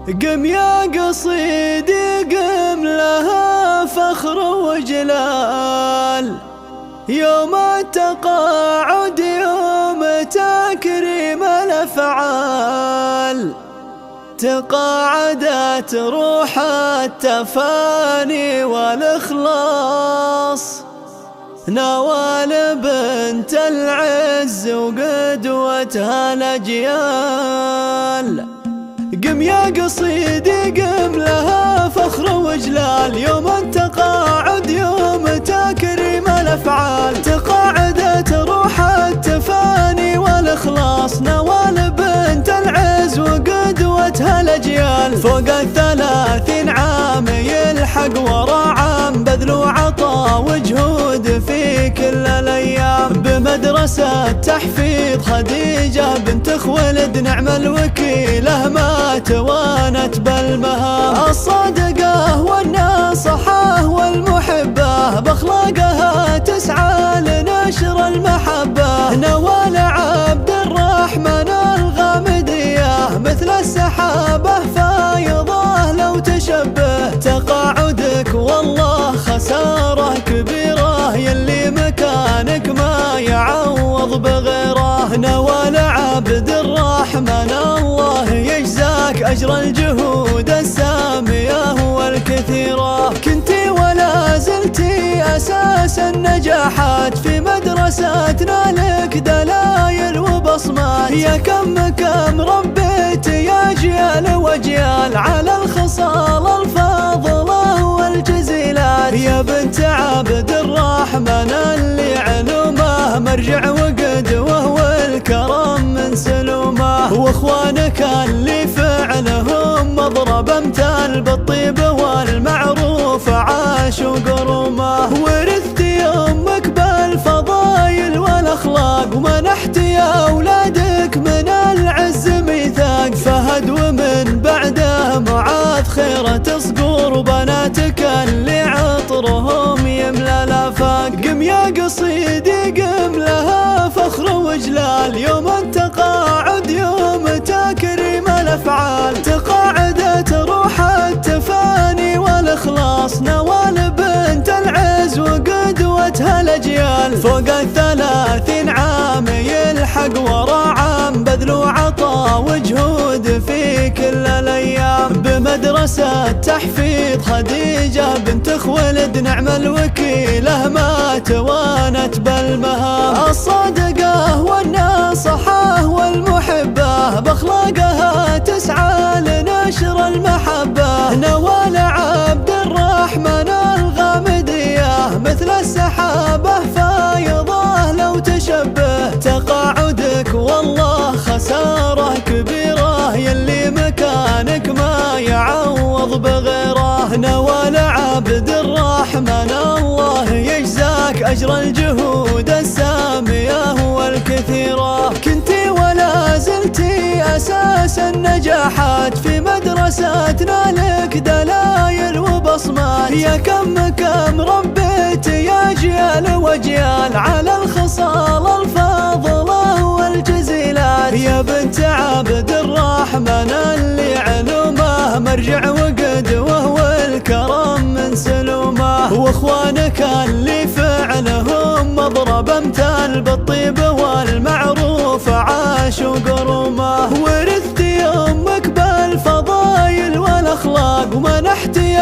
قم يا قصيدي قم لها فخر وجلال، يوم التقاعد يوم تكريم الأفعال. تقاعدت روح التفاني والإخلاص، نوال بنت العز وقدوتها الأجيال. قم يا قصيدي قم لها فخر وجلال، يوم التقاعد يوم تكريم الأفعال. تقاعدت روح التفاني والإخلاص، نوال بنت العز وقدوتها الأجيال. فوق 30 عام يلحق ورا عام، بذل وعطا وجهود في كل الأيام. بمدرسة تحفيظ خديجة بنت خويلد، نعم الوكيلة ما توانت بالمهام. الصادقة والناصحة والمحبة، بأخلاقها تسعى لنشر المحبة. نوال عبد الرحمن الغامدية، مثل السحابة فايضة لو تشبه. تقاعدك والله خسارة كبيرة، يلي مكانك ما يعوض بغيره. نوال عبد الرحمن الله يجزاك أجر الجهود السامية والكثيرة. كنتي ولا زلتي أساس النجاحات في مدرستنا، لك دلايل وبصمات. يا كم ربيتي يا جيال وجيال على الخصال الفاضلة والجزيلات. يا بنت عبد الرحمن اللي علومه مرجع وقدوه والكرم من سلومه. واخوانك اللي فعلهم مضرب امثال، بالطيب والمعروف عاشوا قرومه. ورثتي امك بالفضايل والاخلاق، ومنحتي اولادك من العز ميثاق. فهد ومن بعده معاذ خيرة صقور، وبناتك اللي عطرهم يملى الافاق. قم يا قصيدي قم لها فخر وجلال، يوم التقاعد يوم تكريم الافعال. تقاعدت روح التفاني والاخلاص، نوال بنت العز وقدوتها الاجيال. فوق 30 عام يلحق ورا عام، بذل وعطا وجهود في كل الايام. بمدرسة تحفيظ خديجة بنت خويلد، نعم الوكيلة ما توانت بالمهام. الصادقة والناصحة والمحبة، بأخلاقها تسعى لنشر المحبة. نوال عبد الرحمن الغامدية، مثل السحابة فايضة لو تشبه. تقاعدك والله خسارة كبيرة، يلي مكانك ما يعوض بغيره. نوال عبد الرحمن الله يجزاك أجر الجهود السامية والكثيرة. كنتي ولا زلتي أساس النجاحات في مدرستنا، لك دلايل وبصمات. يا كم ربيتي يا جيال وجيال على الخصال الفاضلة والجزيلات. يا بنت عبد الرحمن اللي علومه مرجع وقدوه والكرم من سلومه. واخوانك اللي فعلهم مضرب امثال، بالطيب والمعروف عاشوا قرومه. ورثتي امك بالفضايل والاخلاق، ومنحتي